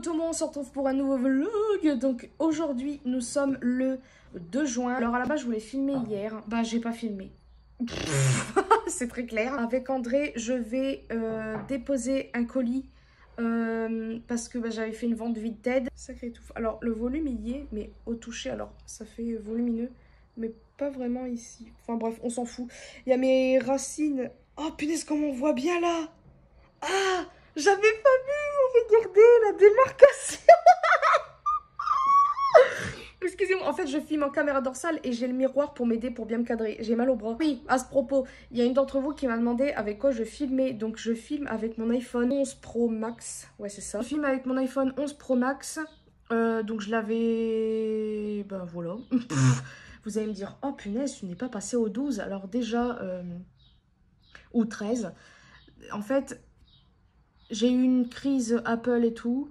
Tout le monde, on se retrouve pour un nouveau vlog. Donc aujourd'hui nous sommes le 2 juin. Alors à la base je voulais filmer hier. Bah j'ai pas filmé. C'est très clair. Avec André je vais déposer un colis. Parce que j'avais fait une vente Vinted. Sacré tout. Alors le volume il y est, mais au toucher alors ça fait volumineux. Mais pas vraiment ici. Enfin bref, on s'en fout. Il y a mes racines. Oh punaise, comme on voit bien là. Ah, j'avais pas vu. Regardez la démarcation. Excusez-moi, en fait je filme en caméra dorsale et j'ai le miroir pour m'aider, pour bien me cadrer. J'ai mal au bras. Oui, à ce propos, il y a une d'entre vous qui m'a demandé avec quoi je filmais. Donc je filme avec mon iPhone 11 Pro Max. Ouais c'est ça. Je filme avec mon iPhone 11 Pro Max. Donc je l'avais... Ben voilà. Vous allez me dire, oh punaise, tu n'es pas passé au 12. Alors déjà, ou 13. En fait, j'ai eu une crise Apple et tout.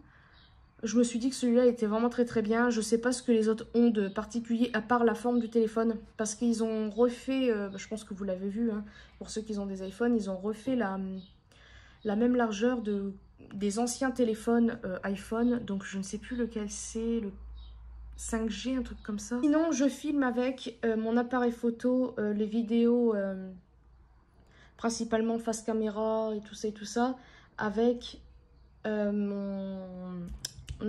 Je me suis dit que celui-là était vraiment très très bien. Je sais pas ce que les autres ont de particulier à part la forme du téléphone. Parce qu'ils ont refait, je pense que vous l'avez vu, hein, pour ceux qui ont des iPhones, ils ont refait la même largeur des anciens téléphones iPhone. Donc je ne sais plus lequel c'est, le 5G, un truc comme ça. Sinon je filme avec mon appareil photo, les vidéos principalement face caméra et tout ça, avec mon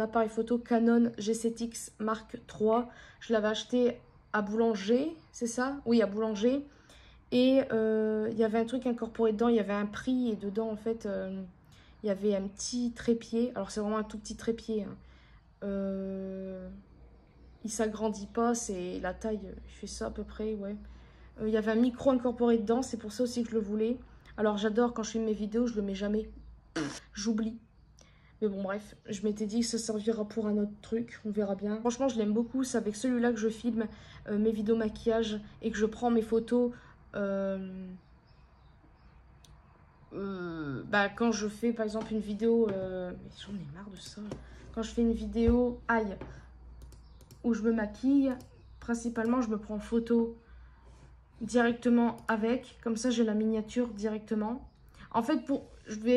appareil photo Canon G7X Mark III. Je l'avais acheté à Boulanger, c'est ça? Oui, à Boulanger. Et il y avait un truc incorporé dedans, il y avait un prix et dedans en fait il y avait un petit trépied. Alors c'est vraiment un tout petit trépied, hein. Il s'agrandit pas, c'est la taille, il fait ça à peu près, ouais. Il y avait un micro incorporé dedans, c'est pour ça aussi que je le voulais. Alors j'adore quand je filme mes vidéos, je le mets jamais. J'oublie. Mais bon bref, je m'étais dit que ça servira pour un autre truc, on verra bien. Franchement je l'aime beaucoup, c'est avec celui-là que je filme mes vidéos maquillage et que je prends mes photos. Quand je fais par exemple une vidéo, mais j'en ai marre de ça. Quand je fais une vidéo aïe, où je me maquille, principalement je me prends photo directement avec, comme ça j'ai la miniature directement. En fait je vais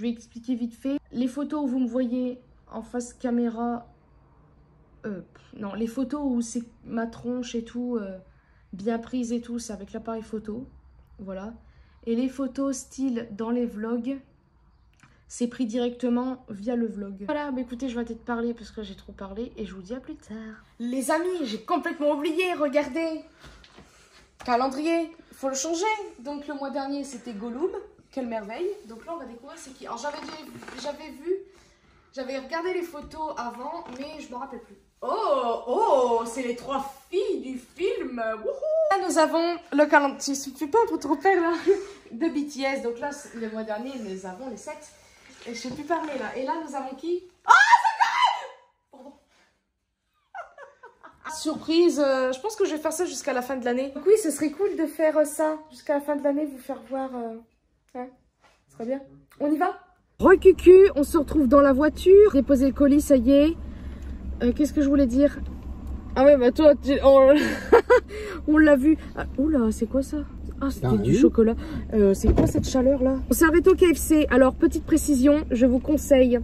expliquer vite fait. Les photos où vous me voyez en face caméra, non, les photos où c'est ma tronche et tout, bien prise et tout, c'est avec l'appareil photo, voilà. Et les photos style dans les vlogs, c'est pris directement via le vlog. Voilà, bah écoutez, je vais peut-être parler parce que j'ai trop parlé et je vous dis à plus tard. Les amis, j'ai complètement oublié, regardez. Calendrier, il faut le changer. Donc le mois dernier, c'était Gollum. Quelle merveille. Donc là, on va découvrir c'est qui. Alors j'avais regardé les photos avant, mais je me rappelle plus. Oh, c'est les 3 filles du film. Wouhou. Là, nous avons le calendrier, je ne suis pas trop père là, de BTS. Donc là, le mois dernier, nous avons les 7. Et je sais plus parler là. Et là, nous avons qui? Oh, c'est Pardon. Surprise, je pense que je vais faire ça jusqu'à la fin de l'année. Donc oui, ce serait cool de faire ça jusqu'à la fin de l'année, vous faire voir. Hein, ce serait bien. On y va? Recucu, on se retrouve dans la voiture. Déposer le colis, ça y est. Qu'est-ce que je voulais dire? Ah ouais, bah toi, on l'a vu. Ah, oula, c'est quoi ça? Ah, c'était du chocolat. C'est quoi cette chaleur là? On s'est arrêté au KFC. Alors, petite précision, je vous conseille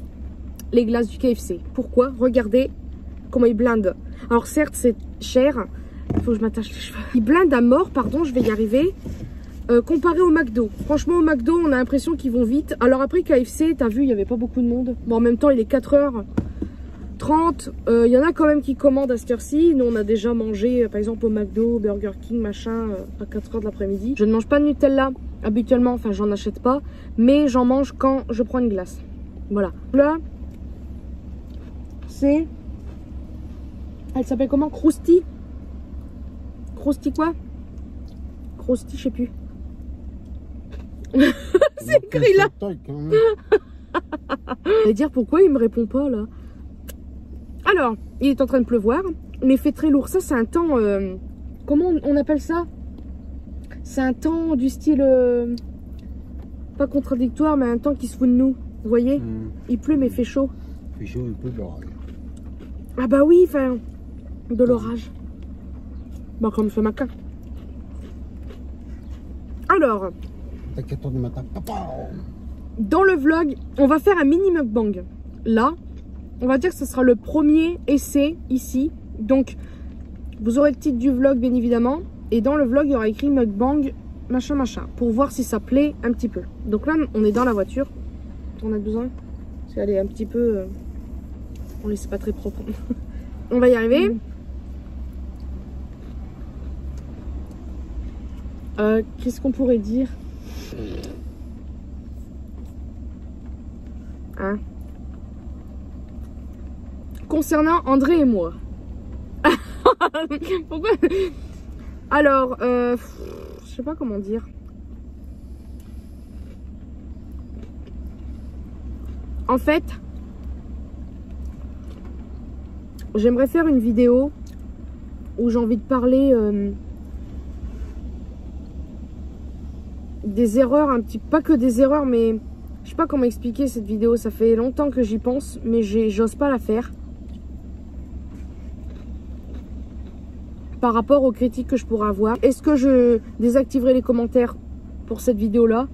les glaces du KFC. Pourquoi? Regardez comment ils blindent. Alors certes, c'est cher. Il faut que je m'attache les cheveux. Ils blindent à mort, pardon, je vais y arriver. Comparé au McDo. Franchement, au McDo, on a l'impression qu'ils vont vite. Alors après, KFC, t'as vu, il n'y avait pas beaucoup de monde. Bon, en même temps, il est 4h30. Il y en a quand même qui commandent à cette heure-ci. Nous, on a déjà mangé, par exemple, au McDo, Burger King, machin, à 4h de l'après-midi. Je ne mange pas de Nutella habituellement, enfin, j'en achète pas. Mais j'en mange quand je prends une glace. Voilà. Là, c'est... Elle s'appelle comment? Krusty? Krusty quoi? Krusty, je sais plus. C'est écrit là. Je vais dire pourquoi il me répond pas là. Alors, il est en train de pleuvoir, mais il fait très lourd. Ça, c'est un temps... comment on appelle ça? C'est un temps du style... pas contradictoire, mais un temps qui se fout de nous. Vous voyez? Il pleut, mais il fait chaud. Il fait chaud, il pleut de l'orage. Ah bah oui, enfin... de l'orage. Bah comme ce matin. Alors... À 4h du matin. Papa. Dans le vlog, on va faire un mini mukbang. là, on va dire que ce sera le premier essai ici. Donc, vous aurez le titre du vlog, bien évidemment. Et dans le vlog, il y aura écrit mukbang, machin, machin. Pour voir si ça plaît un petit peu. Donc là, on est dans la voiture. On a besoin. Parce qu'elle est un petit peu... on c'est pas très propre. On va y arriver. Qu'est-ce qu'on pourrait dire? Hein? Concernant André et moi. Pourquoi? Alors, je sais pas comment dire. En fait, j'aimerais faire une vidéo où j'ai envie de parler des erreurs, un petit, pas que des erreurs, mais je sais pas comment expliquer cette vidéo. Ça fait longtemps que j'y pense, mais j'ose pas la faire. Par rapport aux critiques que je pourrais avoir. Est-ce que je désactiverai les commentaires pour cette vidéo-là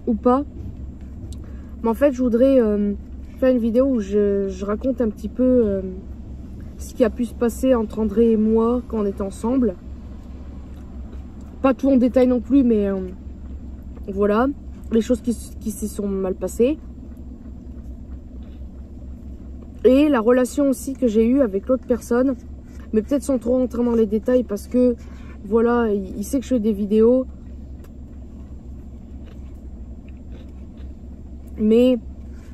ou pas? Mais en fait, je voudrais faire une vidéo où je raconte un petit peu ce qui a pu se passer entre André et moi quand on était ensemble. Pas tout en détail non plus, mais voilà. Les choses qui se sont mal passées. Et la relation aussi que j'ai eue avec l'autre personne. Mais peut-être sans trop rentrer dans les détails parce que, voilà, il sait que je fais des vidéos. Mais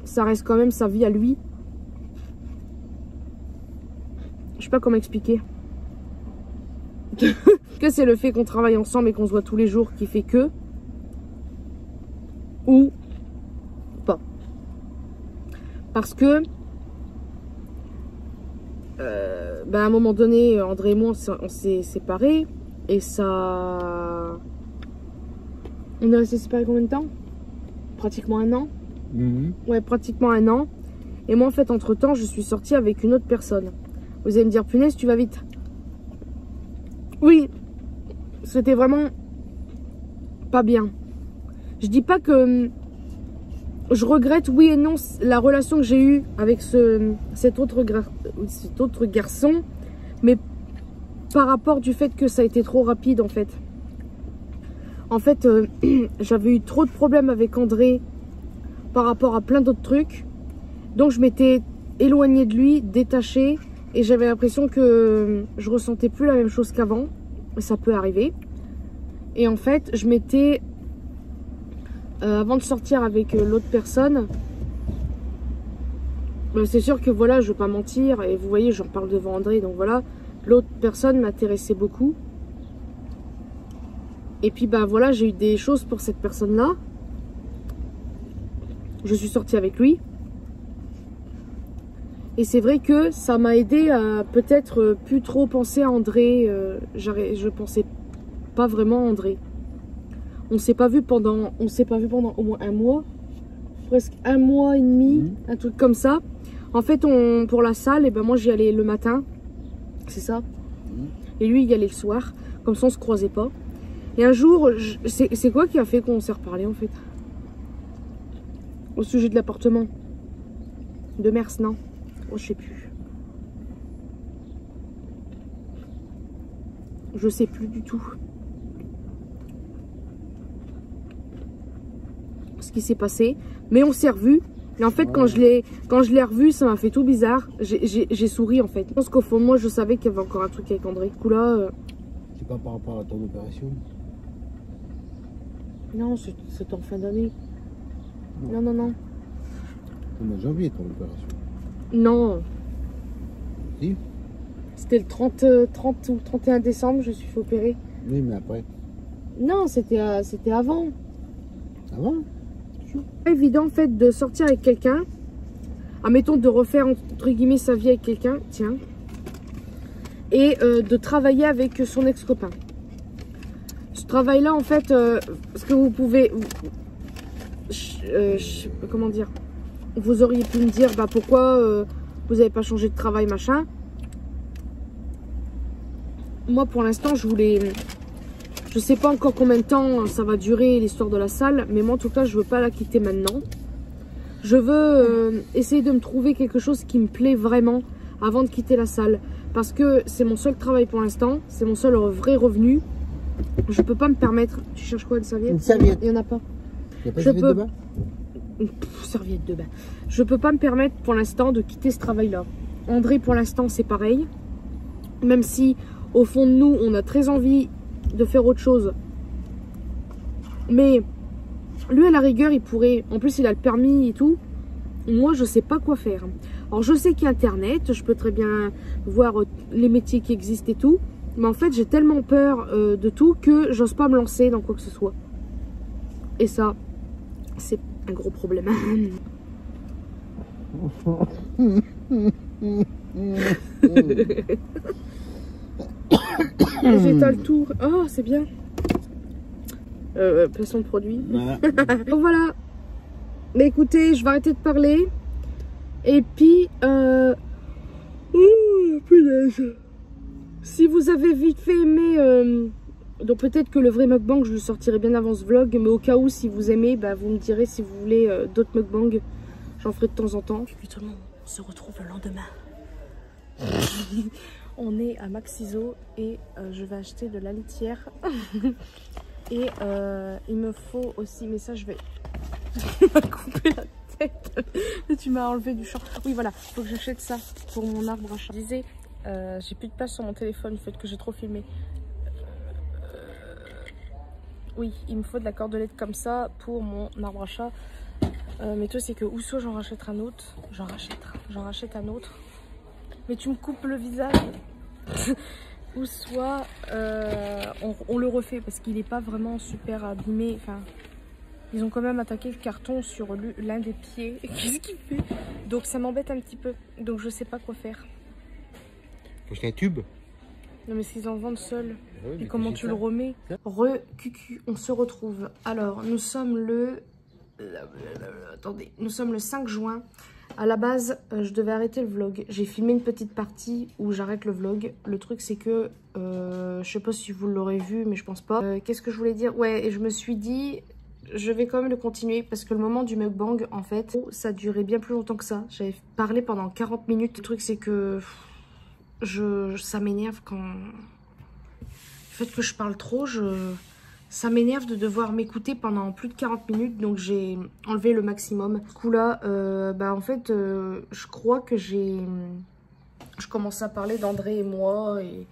ça reste quand même sa vie à lui. Je sais pas comment expliquer. Que c'est le fait qu'on travaille ensemble et qu'on se voit tous les jours qui fait que. Ou pas. Parce que à un moment donné, André et moi, on s'est séparés. Et ça... On est resté séparés combien de temps? Pratiquement 1 an. Ouais, pratiquement 1 an. Et moi, en fait, entre-temps, je suis sortie avec une autre personne. Vous allez me dire, punaise, tu vas vite. Oui, c'était vraiment pas bien. Je dis pas que je regrette, oui et non, la relation que j'ai eue avec cet autre garçon, mais par rapport du fait que ça a été trop rapide en fait. En fait, j'avais eu trop de problèmes avec André par rapport à plein d'autres trucs. Donc je m'étais éloignée de lui, détachée, et j'avais l'impression que je ressentais plus la même chose qu'avant. Ça peut arriver. Et en fait, je m'étais... avant de sortir avec l'autre personne, c'est sûr que voilà, je veux pas mentir, et vous voyez, j'en parle devant André, donc voilà, l'autre personne m'intéressait beaucoup. Et puis bah voilà, j'ai eu des choses pour cette personne-là. Je suis sortie avec lui. Et c'est vrai que ça m'a aidé à peut-être plus trop penser à André. Je pensais pas vraiment à André. On s'est pas vu pendant au moins 1 mois, presque 1 mois et demi, un truc comme ça. En fait, pour la salle, et ben moi j'y allais le matin, c'est ça. Et lui il y allait le soir, comme ça on se croisait pas. Et un jour, c'est quoi qui a fait qu'on s'est reparlé en fait? Au sujet de l'appartement de Mers, non? Oh, je sais plus. Je sais plus du tout ce qui s'est passé, mais on s'est revus. Et en fait, quand je l'ai revu, ça m'a fait tout bizarre. J'ai souri en fait. Je pense qu'au fond de moi, je savais qu'il y avait encore un truc avec André. Du coup là, c'est pas par rapport à ton opération? Non, c'est en fin d'année. Non, non, non. Au mois de janvier, ton opération? Non. Si? C'était le 30 ou 31 décembre, je suis fait opérer. Oui, mais après? Non, c'était avant. Avant? C'est évident en fait de sortir avec quelqu'un, admettons de refaire entre guillemets sa vie avec quelqu'un, tiens, et de travailler avec son ex-copain. Ce travail-là en fait, ce que vous pouvez, comment dire, vous auriez pu me dire bah pourquoi vous n'avez pas changé de travail machin. Moi pour l'instant je voulais... Je sais pas encore combien de temps ça va durer l'histoire de la salle, mais moi en tout cas je veux pas la quitter maintenant. Je veux essayer de me trouver quelque chose qui me plaît vraiment avant de quitter la salle. Parce que c'est mon seul travail pour l'instant, c'est mon seul vrai revenu. Je peux pas me permettre... Tu cherches quoi, une serviette? Une serviette. Il y en a pas. Il n'y a pas de serviette de bain? Serviette de bain. Je peux pas me permettre pour l'instant de quitter ce travail-là. André, pour l'instant, c'est pareil. Même si, au fond de nous, on a très envie de faire autre chose. Mais, lui, à la rigueur, il pourrait... En plus, il a le permis et tout. Moi, je sais pas quoi faire. Alors, je sais qu'il y a Internet. Je peux très bien voir les métiers qui existent et tout. Mais en fait, j'ai tellement peur de tout que j'ose pas me lancer dans quoi que ce soit. Et ça, c'est un gros problème. J'étale tout. Oh, c'est bien. Placement de produit. Voilà. Donc voilà. Mais écoutez, je vais arrêter de parler. Et puis, punaise. Si vous avez vite fait aimé... Donc peut-être que le vrai mukbang, je le sortirai bien avant ce vlog. Mais au cas où, si vous aimez, bah, vous me direz si vous voulez d'autres mukbangs. J'en ferai de temps en temps. Puis tout le monde, on se retrouve le lendemain. On est à Maxiso et je vais acheter de la litière. Et il me faut aussi, mais ça je vais... Tu m'as coupé la tête. Tu m'as enlevé du champ. Oui voilà, il faut que j'achète ça pour mon arbre à chat. Je disais, j'ai plus de place sur mon téléphone du fait que j'ai trop filmé. Oui, il me faut de la cordelette comme ça pour mon arbre à chat. Mais toi c'est que ou soit j'en rachèterai un autre, j'en rachète un autre. Mais tu me coupes le visage. Ou soit on le refait parce qu'il n'est pas vraiment super abîmé. Enfin, ils ont quand même attaqué le carton sur l'un des pieds. Qu'est-ce qu'il fait? Donc ça m'embête un petit peu. Donc je sais pas quoi faire. Faut acheter un tube. Non mais s'ils en vendent seuls. Ouais, Et comment tu le remets? Re-cucu, on se retrouve. Alors nous sommes le... Attendez, nous sommes le 5 juin. À la base, je devais arrêter le vlog. J'ai filmé une petite partie où j'arrête le vlog. Le truc, c'est que... je sais pas si vous l'aurez vu, mais je pense pas. Qu'est-ce que je voulais dire? Ouais, et je me suis dit... Je vais quand même le continuer parce que le moment du mukbang, en fait, ça durait bien plus longtemps que ça. J'avais parlé pendant 40 minutes. Le truc, c'est que... ça m'énerve quand... Le fait que je parle trop, ça m'énerve de devoir m'écouter pendant plus de 40 minutes, donc j'ai enlevé le maximum. Du coup là, bah en fait, je crois que je commence à parler d'André et moi, et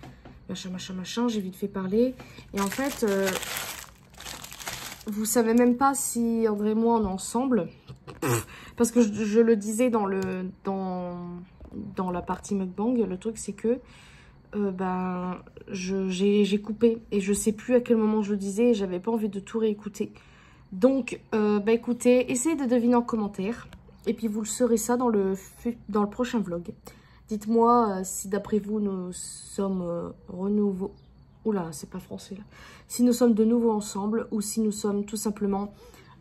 machin, j'ai vite fait parler. Et en fait, vous savez même pas si André et moi on est ensemble, parce que je le disais dans la partie mukbang, le truc c'est que ben, j'ai coupé et je sais plus à quel moment je le disais et j'avais pas envie de tout réécouter. Donc, bah écoutez, essayez de deviner en commentaire et puis vous le saurez ça dans le prochain vlog. Dites-moi si d'après vous nous sommes renouveau. Oula, c'est pas français là. Si nous sommes de nouveau ensemble ou si nous sommes tout simplement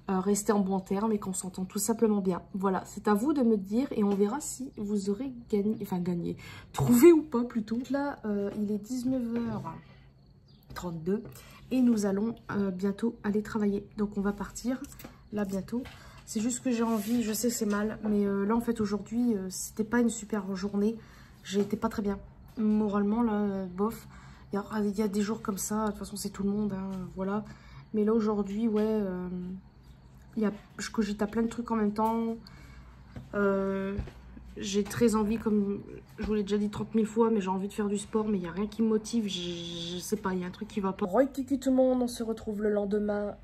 restés en bon terme et qu'on s'entend tout simplement bien. Voilà, c'est à vous de me dire et on verra si vous aurez gagné, enfin gagné, trouvé ou pas plutôt. Là, il est 19h32 et nous allons bientôt aller travailler. Donc on va partir là bientôt. C'est juste que j'ai envie, je sais c'est mal, mais là en fait aujourd'hui, c'était pas une super journée. J'étais pas très bien. Moralement là, bof. Il y a des jours comme ça, de toute façon c'est tout le monde, hein, voilà. Mais là aujourd'hui, ouais... je cogite à plein de trucs en même temps. J'ai très envie, comme je vous l'ai déjà dit 30 000 fois, mais j'ai envie de faire du sport, mais il n'y a rien qui me motive. Je sais pas, il y a un truc qui va pas. Roy Kiki tout le monde, on se retrouve le lendemain.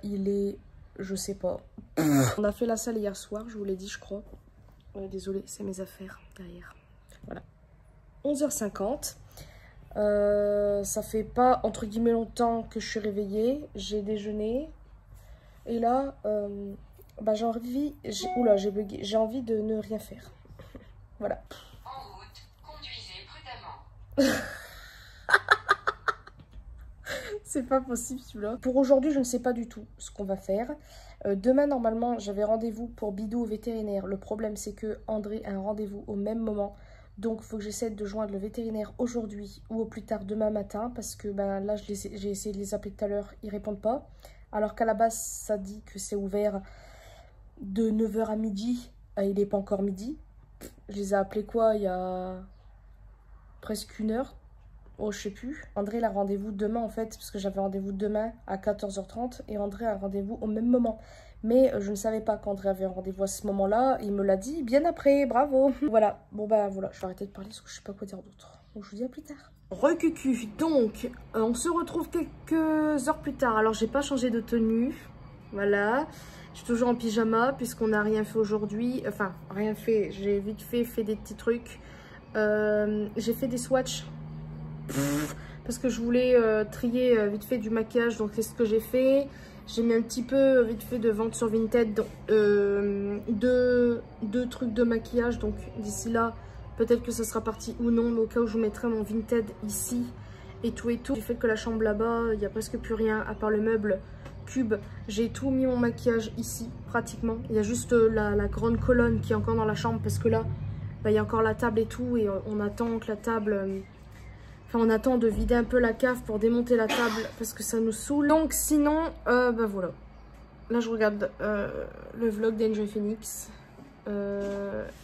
Il est, je sais pas. On a fait la salle hier soir, je vous l'ai dit, je crois. Désolée, c'est mes affaires derrière. Voilà. 11h50. Ça fait pas, entre guillemets, longtemps que je suis réveillée. J'ai déjeuné. Et là, bah, j'ai envie... Oula, j'ai bugué. J'ai envie de ne rien faire. Voilà. En route, conduisez prudemment. C'est pas possible celui-là. Pour aujourd'hui, je ne sais pas du tout ce qu'on va faire. Demain, normalement, j'avais rendez-vous pour Bidou au vétérinaire. Le problème, c'est que André a un rendez-vous au même moment. Donc, il faut que j'essaie de joindre le vétérinaire aujourd'hui ou au plus tard demain matin. Parce que ben, là, j'ai essayé de les appeler tout à l'heure. Ils ne répondent pas. Alors qu'à la base, ça dit que c'est ouvert de 9 h à midi. Il n'est pas encore midi. Je les ai appelés quoi, il y a presque 1 heure. Oh, je sais plus. André il a rendez-vous demain en fait, parce que j'avais rendez-vous demain à 14 h 30 et André a rendez-vous au même moment. Mais je ne savais pas qu'André avait un rendez-vous à ce moment-là. Il me l'a dit bien après, bravo. Voilà, bon bah voilà, je vais arrêter de parler parce que je sais pas quoi dire d'autre. Donc je vous dis à plus tard. Recucu, donc on se retrouve quelques heures plus tard. Alors j'ai pas changé de tenue, voilà. Je suis toujours en pyjama puisqu'on n'a rien fait aujourd'hui. Enfin, rien fait, j'ai vite fait des petits trucs. J'ai fait des swatchs. Parce que je voulais trier vite fait du maquillage, donc c'est ce que j'ai fait. J'ai mis un petit peu vite fait de vente sur Vinted, donc, deux trucs de maquillage, donc d'ici là, peut-être que ça sera parti ou non, mais au cas où je vous mettrai mon Vinted ici et tout. Du fait que la chambre là-bas, il n'y a presque plus rien à part le meuble cube. J'ai tout mis mon maquillage ici, pratiquement. Il y a juste la grande colonne qui est encore dans la chambre, parce que là, bah, il y a encore la table et tout, et on attend que la table... Enfin, on attend de vider un peu la cave pour démonter la table parce que ça nous saoule. Donc sinon, bah voilà. Là, je regarde le vlog d'Enjoy Phoenix. Bah,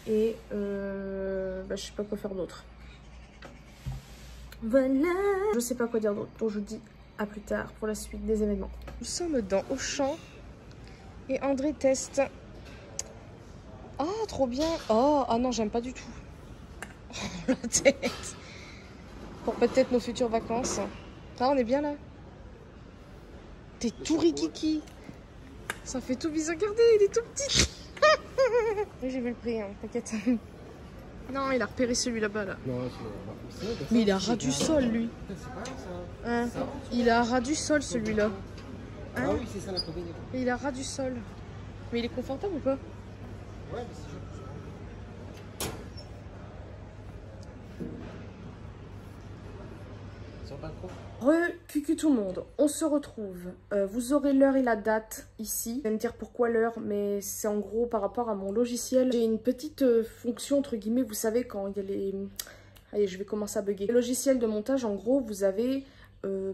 je sais pas quoi faire d'autre. Voilà. Je sais pas quoi dire d'autre. Donc je vous dis à plus tard pour la suite des événements. Nous sommes dans Auchan. Et André teste. Ah, trop bien. Oh, ah non, j'aime pas du tout. Oh, la tête. Pour peut-être nos futures vacances. Ah, on est bien là. T'es tout rikiki. Ça fait tout bizarre. Regardez, il est tout petit. Oui, j'ai vu le prix, hein, t'inquiète. Non, il a repéré celui là-bas, là. Mais il a ras du sol, lui. Hein, il a ras du sol, celui-là. Hein, ah oui, c'est ça la combinaison. il a ras du sol. Mais il est confortable ou pas? Ouais, mais c'est sûr. Re-cucu tout le monde, on se retrouve. Vous aurez l'heure et la date ici. Vous allez me dire pourquoi l'heure, mais c'est en gros par rapport à mon logiciel. J'ai une petite fonction entre guillemets, vous savez quand il y a les... Allez, je vais commencer à bugger. Le logiciel de montage, en gros, vous avez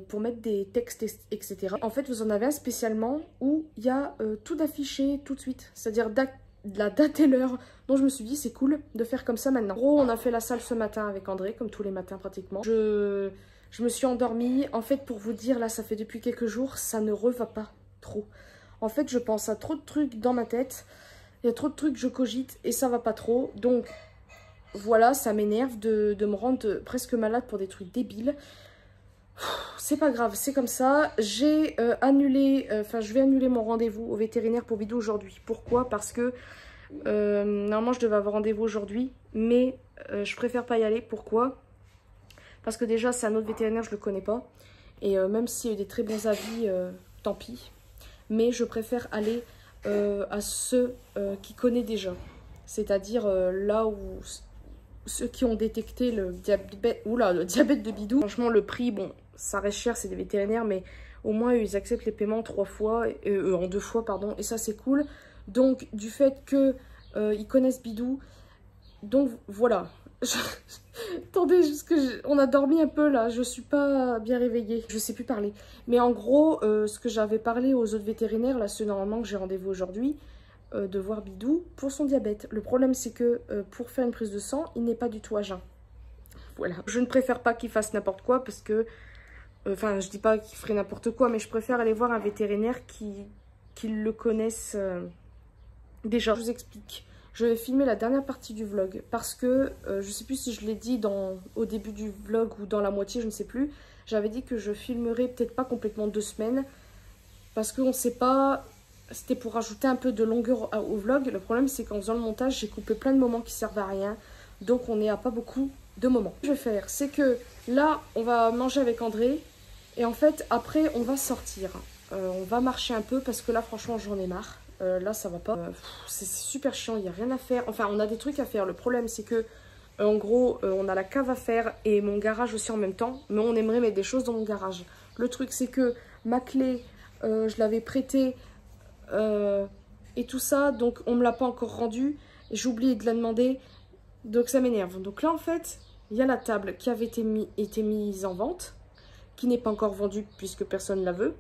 pour mettre des textes, etc. En fait, vous en avez un spécialement où il y a tout d'affiché tout de suite. C'est-à-dire la date et l'heure. Donc je me suis dit, c'est cool de faire comme ça maintenant. En gros, on a fait la salle ce matin avec André, comme tous les matins pratiquement. Je me suis endormie. En fait, pour vous dire, là, ça fait depuis quelques jours, ça ne reva pas trop. En fait, je pense à trop de trucs dans ma tête. Il y a trop de trucs que je cogite et ça va pas trop. Donc, voilà, ça m'énerve de me rendre presque malade pour des trucs débiles. C'est pas grave, c'est comme ça. J'ai annulé, je vais annuler mon rendez-vous au vétérinaire pour Bidou aujourd'hui. Pourquoi? Parce que normalement, je devais avoir rendez-vous aujourd'hui, mais je préfère pas y aller. Pourquoi? Parce que déjà, c'est un autre vétérinaire, je le connais pas. Et même s'il y a eu des très bons avis, tant pis. Mais je préfère aller à ceux qui connaissent déjà. C'est-à-dire là où ceux qui ont détecté le diabète, le diabète de Bidou. Franchement, le prix, bon, ça reste cher, c'est des vétérinaires, mais au moins, ils acceptent les paiements en 2 fois, pardon. Et ça, c'est cool. Donc, du fait que ils connaissent Bidou, donc voilà. Attendez, on a dormi un peu là, je suis pas bien réveillée, je sais plus parler. Mais en gros, ce que j'avais parlé aux autres vétérinaires, là, ceux normalement que j'ai rendez-vous aujourd'hui, de voir Bidou pour son diabète. Le problème, c'est que pour faire une prise de sang, il n'est pas du tout à jeun. Voilà. Je ne préfère pas qu'il fasse n'importe quoi parce que, enfin, je dis pas qu'il ferait n'importe quoi, mais je préfère aller voir un vétérinaire qui le connaisse déjà. Je vous explique. Je vais filmer la dernière partie du vlog parce que je sais plus si je l'ai dit au début du vlog ou dans la moitié, je ne sais plus. J'avais dit que je filmerais peut-être pas complètement 2 semaines parce qu'on ne sait pas, c'était pour rajouter un peu de longueur au vlog. Le problème, c'est qu'en faisant le montage, j'ai coupé plein de moments qui servent à rien. Donc on n'est à pas beaucoup de moments. Ce que je vais faire, c'est que là, on va manger avec André et en fait, après, on va sortir. On va marcher un peu parce que là, franchement, j'en ai marre. Là ça va pas, c'est super chiant, il n'y a rien à faire. Enfin on a des trucs à faire, le problème c'est que en gros on a la cave à faire et mon garage aussi en même temps. Mais on aimerait mettre des choses dans mon garage. Le truc c'est que ma clé je l'avais prêtée et tout ça, donc on me l'a pas encore rendue. J'ai oublié de la demander, donc ça m'énerve. Donc là en fait il y a la table qui avait été mise en vente, qui n'est pas encore vendue puisque personne ne la veut.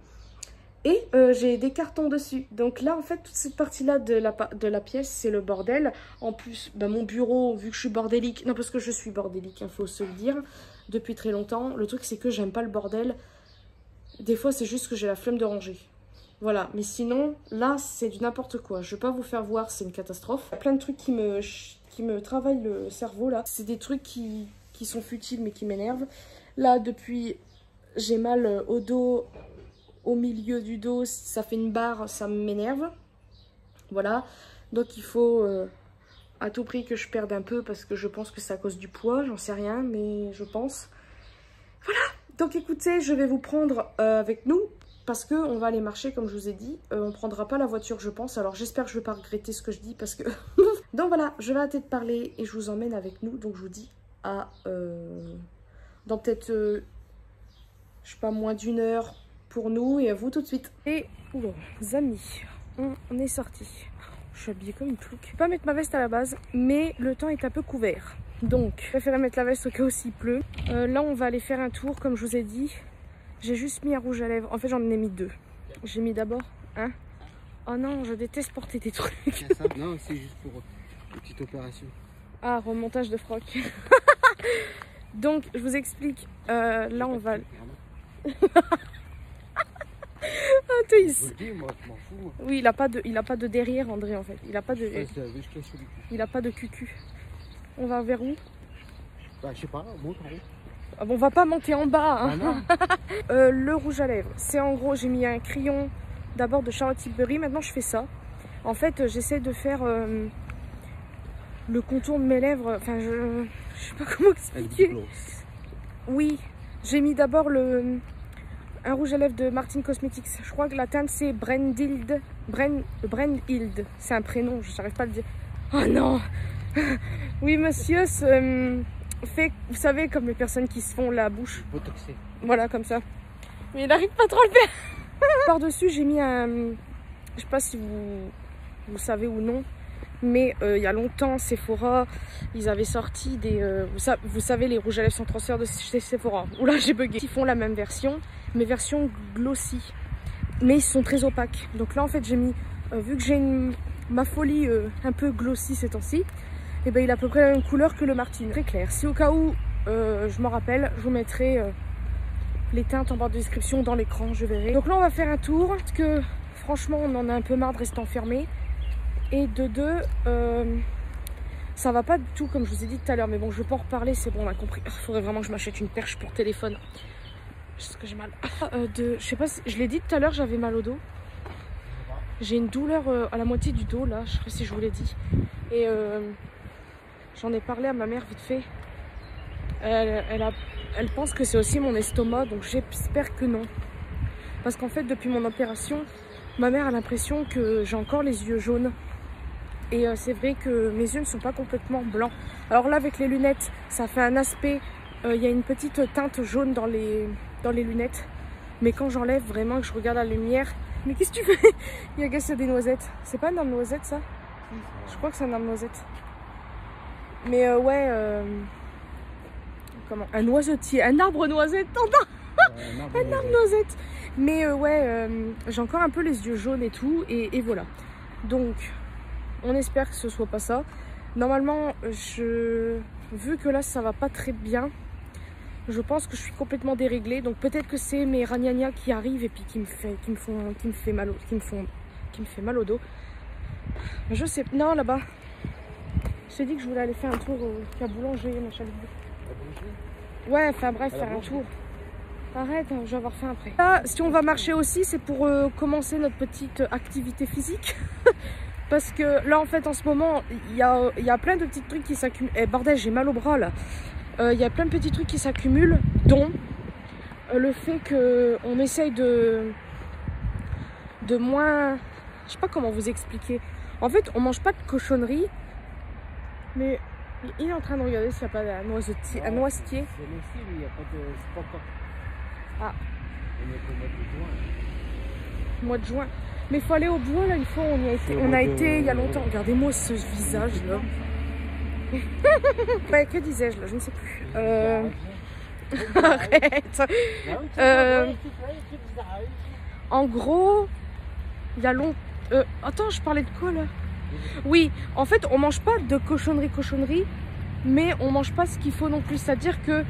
Et j'ai des cartons dessus. Donc là, en fait, toute cette partie-là de la pièce, c'est le bordel. En plus, bah, mon bureau, vu que je suis bordélique... Non, parce que je suis bordélique, il faut se le dire, depuis très longtemps. Le truc, c'est que j'aime pas le bordel. Des fois, c'est juste que j'ai la flemme de ranger. Voilà, mais sinon, là, c'est du n'importe quoi. Je vais pas vous faire voir, c'est une catastrophe. Il y a plein de trucs qui me travaillent le cerveau, là. C'est des trucs qui sont futiles, mais qui m'énervent. Là, depuis, j'ai mal au dos... Au milieu du dos, ça fait une barre, ça m'énerve. Voilà. Donc il faut à tout prix que je perde un peu parce que je pense que c'est à cause du poids. J'en sais rien, mais je pense. Voilà. Donc écoutez, je vais vous prendre avec nous parce qu'on va aller marcher comme je vous ai dit. On ne prendra pas la voiture, je pense. Alors j'espère que je ne vais pas regretter ce que je dis parce que... Donc voilà, je vais arrêter de parler et je vous emmène avec nous. Donc je vous dis à... dans peut-être, je sais pas, moins d'une heure... pour nous et à vous tout de suite. Et les amis, on est sorti. Je suis habillée comme une plouc. Je vais pas mettre ma veste à la base, mais le temps est un peu couvert. Donc, je préfère mettre la veste au cas où s'il pleut. Là, on va aller faire un tour, comme je vous ai dit. J'ai juste mis un rouge à lèvres. En fait, j'en ai mis 2. J'ai mis d'abord un. Oh non, je déteste porter des trucs. Ça, non, c'est juste pour une petite opération. Ah, remontage de froc. Donc, je vous explique. Là, on va... Ah, moi, je m'en fous. Oui, il a pas de derrière, André, en fait. Il a pas de cucu. On va vers où? Bah, je sais pas, monte en haut. Ah bon, on va pas monter en bas. Hein. Ah le rouge à lèvres, c'est en gros, j'ai mis un crayon d'abord de Charlotte Tilbury. Maintenant, je fais ça. En fait, j'essaie de faire le contour de mes lèvres. Enfin, je sais pas comment expliquer. Oui, j'ai mis d'abord un rouge à lèvres de Martin Cosmetics. Je crois que la teinte c'est Brennhild. C'est un prénom, je n'arrive pas à le dire. Oh non. Oui monsieur, fait, vous savez, comme les personnes qui se font la bouche. Botoxé. Voilà, comme ça. Mais il n'arrive pas trop à le faire. Par-dessus, j'ai mis un... Je sais pas si vous savez ou non. Mais il y a longtemps, Sephora, ils avaient sorti des... vous savez, les rouges à lèvres sans transfert de chez Sephora. Oula, j'ai bugué. Ils font la même version, mais version glossy. Mais ils sont très opaques. Donc là, en fait, j'ai mis... vu que j'ai ma folie un peu glossy ces temps-ci, et ben, il a à peu près la même couleur que le Martin. Très clair. Si au cas où je m'en rappelle, je vous mettrai les teintes en barre de description dans l'écran, je verrai. Donc là, on va faire un tour, parce que franchement, on en a un peu marre de rester enfermé. Et de deux, ça va pas du tout comme je vous ai dit tout à l'heure. Mais bon, je vais pas en reparler, c'est bon, on a compris. Il faudrait vraiment que je m'achète une perche pour téléphone. Je sais que j'ai mal. Je sais pas si je l'ai dit tout à l'heure, j'avais mal au dos. J'ai une douleur à la moitié du dos là, je sais pas si je vous l'ai dit. Et j'en ai parlé à ma mère vite fait. Elle pense que c'est aussi mon estomac, donc j'espère que non. Parce qu'en fait, depuis mon opération, ma mère a l'impression que j'ai encore les yeux jaunes. Et c'est vrai que mes yeux ne sont pas complètement blancs. Alors là, avec les lunettes, ça fait un aspect... Il y a une petite teinte jaune dans les lunettes. Mais quand j'enlève vraiment que je regarde la lumière... Mais qu'est-ce que tu fais? Il y a des noisettes. C'est pas un arbre noisette, ça? Je crois que c'est un arbre noisette. Mais ouais... Comment? Un noisetier. Un arbre noisette, t'entends? Un arbre noisette. Mais ouais, j'ai encore un peu les yeux jaunes et tout. Et voilà. Donc... On espère que ce soit pas ça. Normalement, vu que là ça va pas très bien, je pense que je suis complètement déréglée. Donc peut-être que c'est mes ragnagnas qui arrivent et puis qui me fait mal au dos. Je sais. Non, là-bas. Je t'ai dit que je voulais aller faire un tour à boulanger, machin. Ouais, enfin bref, faire un tour. Arrête, je vais avoir faim après. Là, si on va marcher aussi, c'est pour commencer notre petite activité physique. Parce que là, en fait, en ce moment, il y a plein de petits trucs qui s'accumulent. Eh, bordel, j'ai mal au bras, là. Il y a plein de petits trucs qui s'accumulent, dont le fait qu'on essaye de moins... Je sais pas comment vous expliquer. En fait, on mange pas de cochonneries, mais il est en train de regarder s'il n'y a pas un noisetier. Un noisetier. C'est le style, il n'y a pas de... C'est pas encore... Ah. On est au mois de juin. Mois de juin. Mais il faut aller au bois là, on a été il y a longtemps. Regardez-moi ce visage là. Ouais, que disais-je là, je ne sais plus. Arrête. En gros, il y a longtemps... attends, je parlais de quoi là? Oui, en fait, on mange pas de cochonnerie, mais on mange pas ce qu'il faut non plus. C'est-à-dire que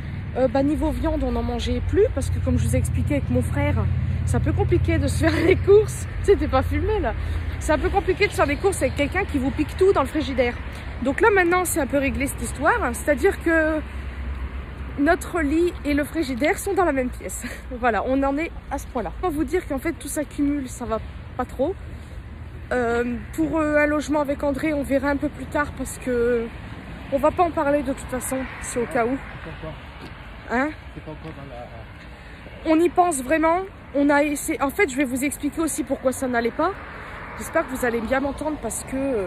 niveau viande, on n'en mangeait plus parce que comme je vous ai expliqué avec mon frère, c'est un peu compliqué de se faire les courses. Tu sais, t'es pas filmé là. C'est un peu compliqué de faire des courses avec quelqu'un qui vous pique tout dans le frigidaire. Donc là, maintenant, c'est un peu réglé cette histoire. C'est-à-dire que notre lit et le frigidaire sont dans la même pièce. Voilà, on en est à ce point-là. On va vous dire qu'en fait, tout s'accumule, ça va pas trop. Pour un logement avec André, on verra un peu plus tard parce que on va pas en parler de toute façon, c'est au cas où. Hein? C'est pas encore dans la... On y pense vraiment. On a essayé. En fait, je vais vous expliquer aussi pourquoi ça n'allait pas. J'espère que vous allez bien m'entendre parce que...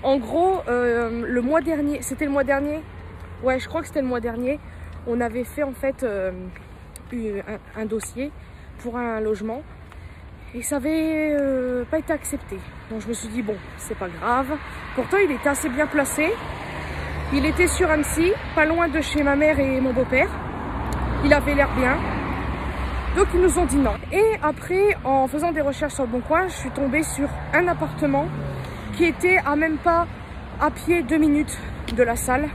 En gros, le mois dernier, c'était le mois dernier? Ouais, je crois que c'était le mois dernier. On avait fait en fait un dossier pour un logement. Et ça avait pas été accepté. Donc je me suis dit, bon, c'est pas grave. Pourtant, il était assez bien placé. Il était sur Annecy, pas loin de chez ma mère et mon beau-père. Il avait l'air bien. Donc ils nous ont dit non. Et après, en faisant des recherches sur le Bon Coin, je suis tombée sur un appartement qui était à même pas à pied 2 minutes de la salle.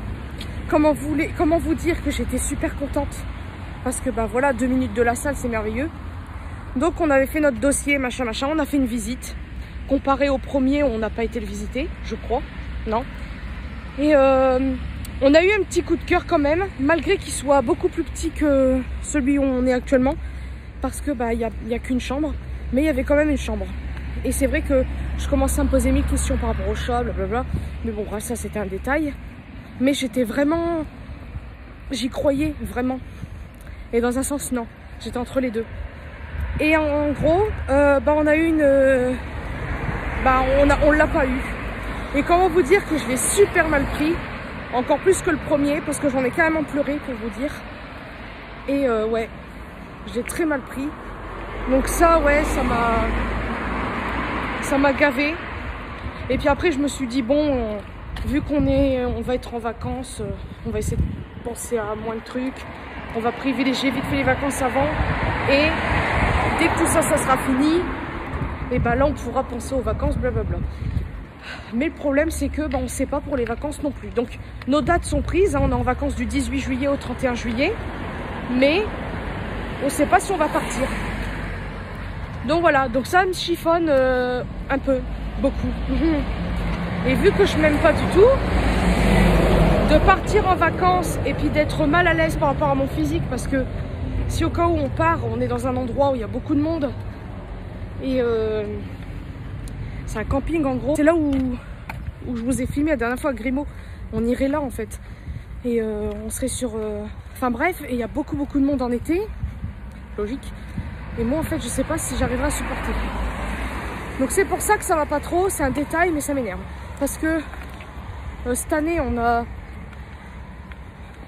Comment vous dire que j'étais super contente. Parce que bah voilà, 2 minutes de la salle, c'est merveilleux. Donc on avait fait notre dossier, machin, on a fait une visite. Comparé au premier, on n'a pas été le visiter, je crois, non. Et on a eu un petit coup de cœur quand même, malgré qu'il soit beaucoup plus petit que celui où on est actuellement. Parce que bah il y a qu'une chambre, mais il y avait quand même une chambre. Et c'est vrai que je commençais à me poser 1000 questions par rapport au chat, blablabla. Mais bon, bref, ça c'était un détail. Mais j'étais vraiment... J'y croyais, vraiment. Et dans un sens, non. J'étais entre les deux. Et en gros, on a eu une... on l'a pas eu. Et comment vous dire que je l'ai super mal pris. Encore plus que le premier, parce que j'en ai carrément pleuré, pour vous dire. Et ouais, je l'ai très mal pris. Donc ça, ouais, ça m'a gavé. Et puis après, je me suis dit, bon, vu on va être en vacances, on va essayer de penser à moins de trucs. On va privilégier vite fait les vacances avant. Et dès que tout ça, ça sera fini, et ben là, on pourra penser aux vacances, blablabla. Mais le problème, c'est que on ne sait pas pour les vacances non plus. Donc, nos dates sont prises. Hein, on est en vacances du 18 juillet au 31 juillet. Mais on ne sait pas si on va partir. Donc voilà, donc ça me chiffonne un peu, beaucoup. Et vu que je m'aime pas du tout, de partir en vacances et puis d'être mal à l'aise par rapport à mon physique, parce que si au cas où on part, on est dans un endroit où il y a beaucoup de monde et c'est un camping en gros. C'est là où je vous ai filmé la dernière fois à Grimaud. On irait là en fait et on serait sur... Enfin bref, et il y a beaucoup de monde en été, logique. Et moi en fait je sais pas si j'arriverai à supporter. Donc c'est pour ça que ça va pas trop, c'est un détail mais ça m'énerve. Parce que cette année on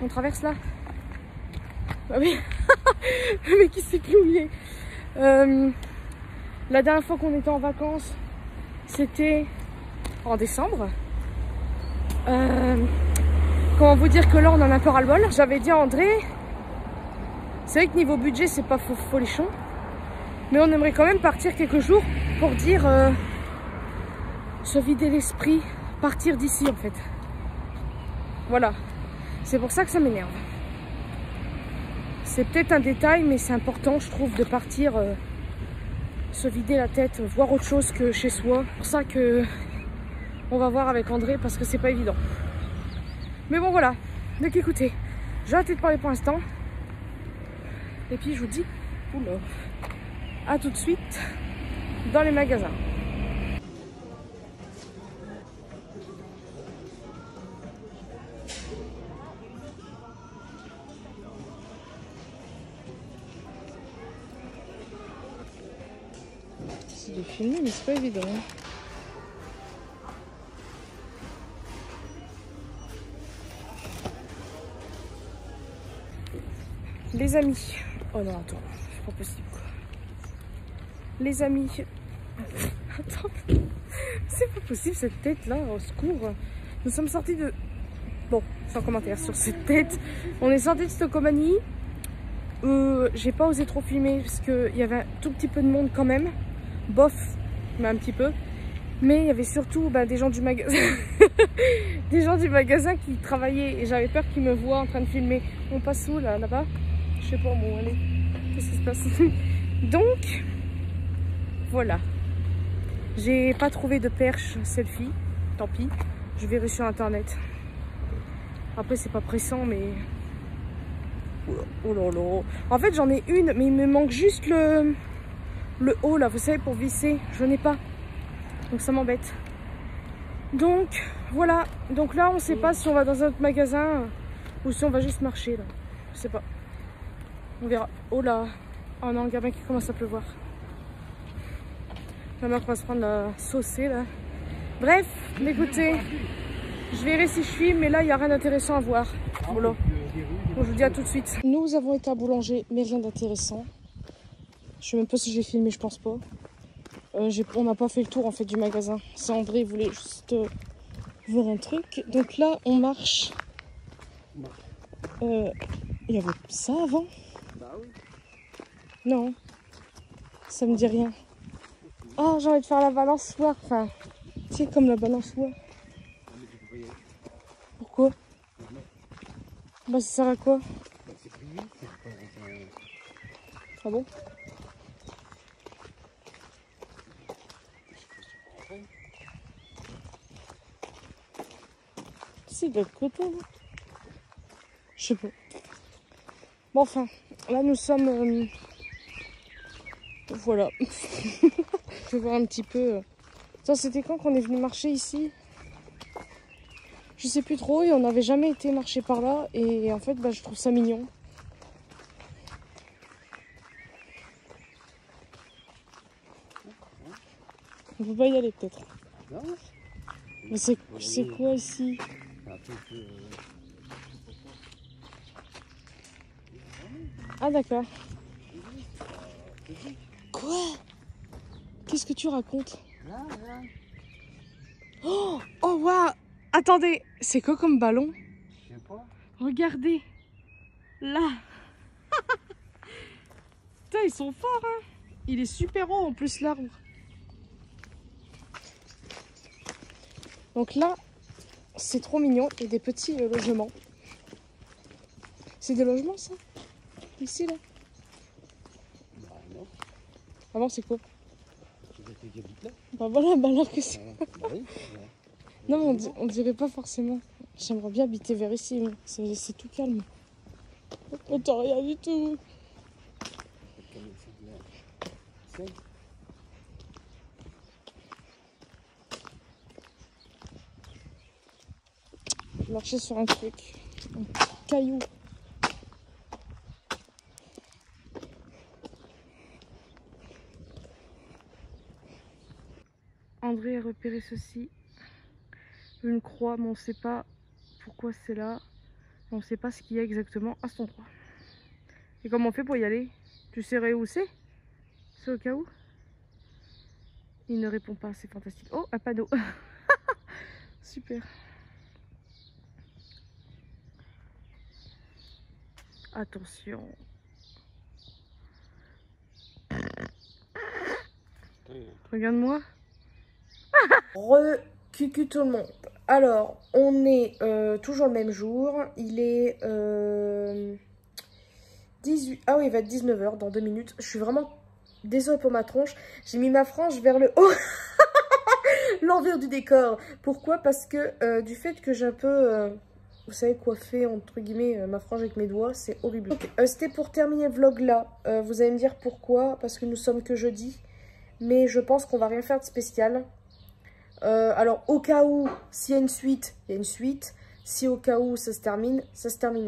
traverse là. Bah oui, le mec il s'est mouillé. La dernière fois qu'on était en vacances, c'était en décembre. Comment vous dire que là on en a un peu ras-le-bol. J'avais dit à André, c'est vrai que niveau budget c'est pas folichon, mais on aimerait quand même partir quelques jours pour dire se vider l'esprit, partir d'ici en fait. Voilà, c'est pour ça que ça m'énerve. C'est peut-être un détail, mais c'est important, je trouve, de partir se vider la tête, voir autre chose que chez soi. C'est pour ça que on va voir avec André, parce que c'est pas évident. Mais bon, voilà. Donc écoutez, j'ai arrêté de parler pour l'instant. Et puis je vous dis, oula, à tout de suite dans les magasins. De filmer, mais c'est pas évident. Les amis. Oh non, attends, c'est pas possible quoi. Les amis. Attends, c'est pas possible cette tête là, au secours. Nous sommes sortis de. Bon, sans commentaire sur cette tête. On est sortis de Stocomanie. j'ai pas osé trop filmer parce qu'il y avait un tout petit peu de monde quand même. Bof, mais un petit peu. Mais il y avait surtout des gens du magasin. Des gens du magasin qui travaillaient et j'avais peur qu'ils me voient en train de filmer. On passe où là, là-bas? Je sais pas où aller. Qu'est-ce qui se passe? Donc, voilà. J'ai pas trouvé de perche selfie. Tant pis. Je verrai sur internet. Après, c'est pas pressant, mais... Oh là là. En fait, j'en ai une, mais il me manque juste le haut là, vous savez, pour visser. Je n'ai pas. Donc ça m'embête. Donc, voilà. Donc là, on sait pas si on va dans un autre magasin ou si on va juste marcher là. Je sais pas. On verra. Oh là. Oh non, gamin qui commence à pleuvoir. La mère va se prendre la saucée là. Bref, écoutez. Je verrai si je suis, mais là, il n'y a rien d'intéressant à voir. Voilà. Bon, je vous dis à tout de suite. Nous avons été à boulanger, mais rien d'intéressant. Je sais même pas si j'ai filmé, je pense pas. On n'a pas fait le tour en fait du magasin. C'est André, il voulait juste voir un truc. Donc là, on marche. Il y avait ça avant? Bah oui. Non, ça me dit rien. Oh, j'ai envie de faire la balançoire. Enfin, tu sais, comme la balançoire. Pourquoi? Bah, ça sert à quoi? C'est privé, c'est pas... Ah bon? C'est de l'autre côté, hein. Je sais pas. Bon, enfin, là nous sommes... Voilà. Je vais voir un petit peu... Attends, c'était quand qu'on est venu marcher ici? Je sais plus trop, et on n'avait jamais été marcher par là. Et en fait, je trouve ça mignon. On peut pas y aller peut-être. Non. Mais c'est quoi ici? Ah d'accord. Quoi? Qu'est-ce que tu racontes? Là, là. Oh, oh waouh! Attendez, c'est quoi comme ballon? Je sais pas. Regardez. Là. Putain, ils sont forts, hein. Il est super haut en plus l'arbre. Donc là, c'est trop mignon. Et des petits logements. C'est des logements ça? Ici là? Bah non. Avant c'est quoi? C'est qui habite là? Bah voilà, bah alors que c'est... Bah oui. Non mais on dirait pas forcément. J'aimerais bien habiter vers ici, mais c'est tout calme. On n'entend rien du tout. Je marchais sur un truc. Un caillou. André a repéré ceci. Une croix, mais on ne sait pas pourquoi c'est là. On ne sait pas ce qu'il y a exactement à cet endroit. Et comment on fait pour y aller? Tu saurais où c'est? C'est au cas où? Il ne répond pas, c'est fantastique. Oh, un panneau. Super. Attention. Regarde-moi. Re-cucu tout le monde. Alors, on est toujours le même jour. Il est 18... Ah oui, il va être 19 h dans 2 minutes. Je suis vraiment désolée pour ma tronche. J'ai mis ma frange vers le haut. L'envers du décor. Pourquoi? Parce que du fait que j'ai un peu... vous savez, coiffer entre guillemets ma frange avec mes doigts, c'est horrible. Donc, c'était pour terminer le vlog là. Vous allez me dire pourquoi, parce que nous sommes que jeudi. Mais je pense qu'on va rien faire de spécial. Alors, au cas où, s'il y a une suite, il y a une suite. Si au cas où ça se termine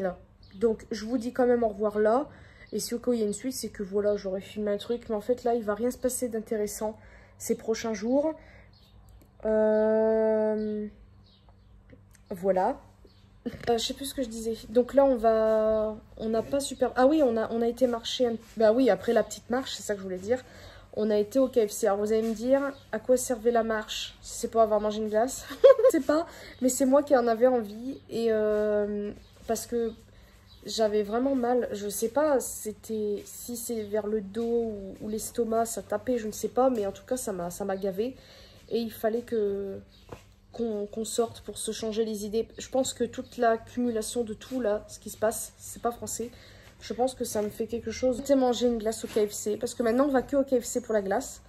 là. Donc, je vous dis quand même au revoir là. Et si au cas où il y a une suite, c'est que voilà, j'aurais filmé un truc. Mais en fait, là, il va rien se passer d'intéressant ces prochains jours. Voilà. Je sais plus ce que je disais. Donc là, on n'a pas super... Ah oui, on a été marcher... Bah oui, après la petite marche, c'est ça que je voulais dire. On a été au KFC. Alors vous allez me dire, à quoi servait la marche? Si c'est pour avoir mangé une glace. Je sais pas. Mais c'est moi qui en avais envie. Et parce que j'avais vraiment mal. Je sais pas si c'est vers le dos ou l'estomac, ça tapait, je ne sais pas. Mais en tout cas, ça m'a gavé. Et il fallait qu'on sorte pour se changer les idées. Je pense que toute l'accumulation de tout là, ce qui se passe, c'est pas français. Je pense que ça me fait quelque chose. J'ai mangé une glace au KFC. Parce que maintenant, on va que au KFC pour la glace.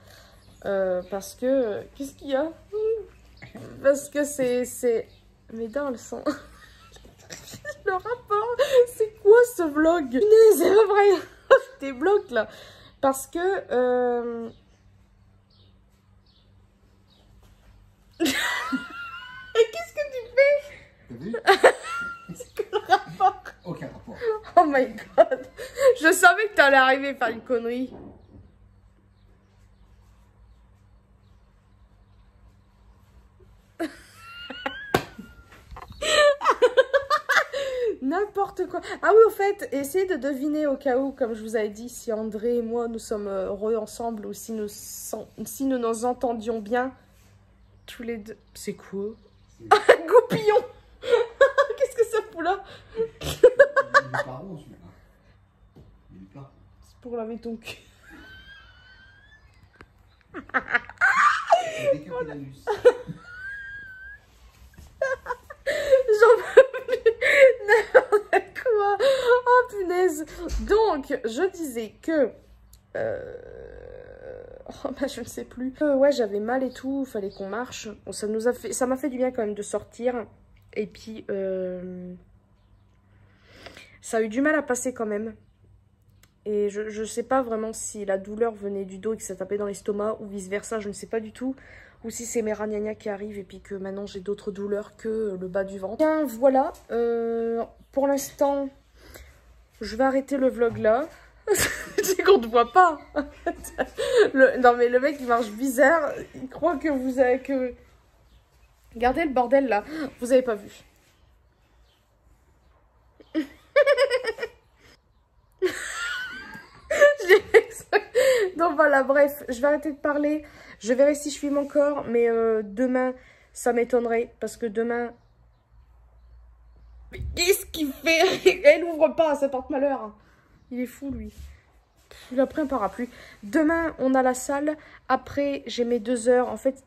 Parce que... Qu'est-ce qu'il y a? Parce que c'est... Mes dents, elles sont... Le rapport... C'est quoi ce vlog? C'est pas vrai. Des vlogs là. Parce que... Qu'est-ce que tu fais? T'as vu? C'est quoi le rapport? Aucun rapport. Oh my god. Je savais que t'allais arriver à faire une connerie. N'importe quoi. Ah oui, au fait, essayez de deviner au cas où, comme je vous avais dit, si André et moi, nous sommes heureux ensemble ou si nous nous entendions bien. Tous les deux. C'est quoi? Un goupillon. Qu'est-ce que ça fout là? Il est pas rond celui-là. Il est pas. C'est pour laver ton cul. Il a décapé l'anus. J'en peux plus. N'importe quoi. Oh punaise. Donc, je disais que... Oh bah je ne sais plus. Ouais, j'avais mal et tout, il fallait qu'on marche. Bon, ça m'a fait du bien quand même de sortir. Et puis, ça a eu du mal à passer quand même. Et je sais pas vraiment si la douleur venait du dos et que ça tapait dans l'estomac ou vice versa, je ne sais pas du tout. Ou si c'est mes ragnagnas qui arrivent et puis que maintenant j'ai d'autres douleurs que le bas du ventre. Bien, voilà. Pour l'instant, je vais arrêter le vlog là. C'est qu'on ne voit pas. Non mais le mec il marche bizarre. Il croit que vous avez que... Regardez le bordel là. Vous avez pas vu. Donc voilà, bref, je vais arrêter de parler. Je verrai si je filme encore. Mais demain, ça m'étonnerait. Parce que demain... Mais qu'est-ce qu'il fait? Elle ouvre pas, ça porte malheur. Il est fou lui. Il a pris un parapluie. Demain, on a la salle. Après, j'ai mes 2 heures. En fait...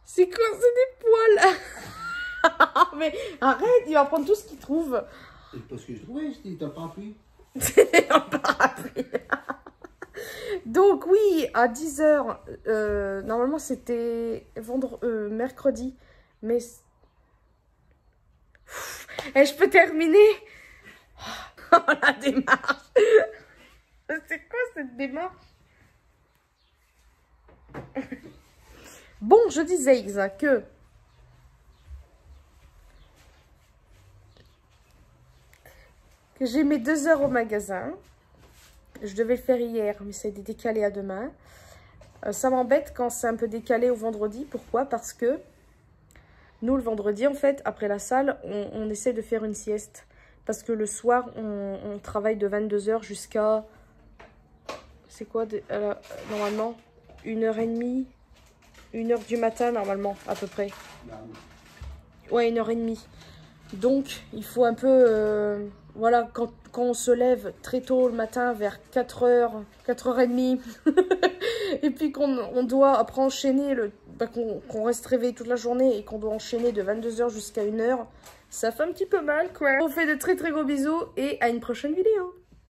C'est quoi? C'est des poils. Mais arrête, il va prendre tout ce qu'il trouve. C'est parce que je trouvais, c'était un parapluie. C'est un parapluie. Donc oui, à 10 h, normalement c'était mercredi. Mais... Et je peux terminer? Oh, la démarche. C'est quoi cette démarche? Bon, je disais Isa que j'ai mes 2 heures au magasin. Je devais le faire hier, mais ça a été décalé à demain. Ça m'embête quand c'est un peu décalé au vendredi. Pourquoi? Parce que nous, le vendredi, en fait, après la salle, on essaie de faire une sieste. Parce que le soir, on travaille de 22 h jusqu'à... C'est quoi normalement 1h30, 1h du matin, normalement, à peu près. Ouais, 1h30. Donc, il faut un peu... voilà, quand on se lève très tôt le matin, vers 4h, 4h30, et puis qu'on doit après enchaîner, qu'on reste réveillé toute la journée et qu'on doit enchaîner de 22 h jusqu'à 1h, ça fait un petit peu mal, quoi. On fait de très très gros bisous et à une prochaine vidéo.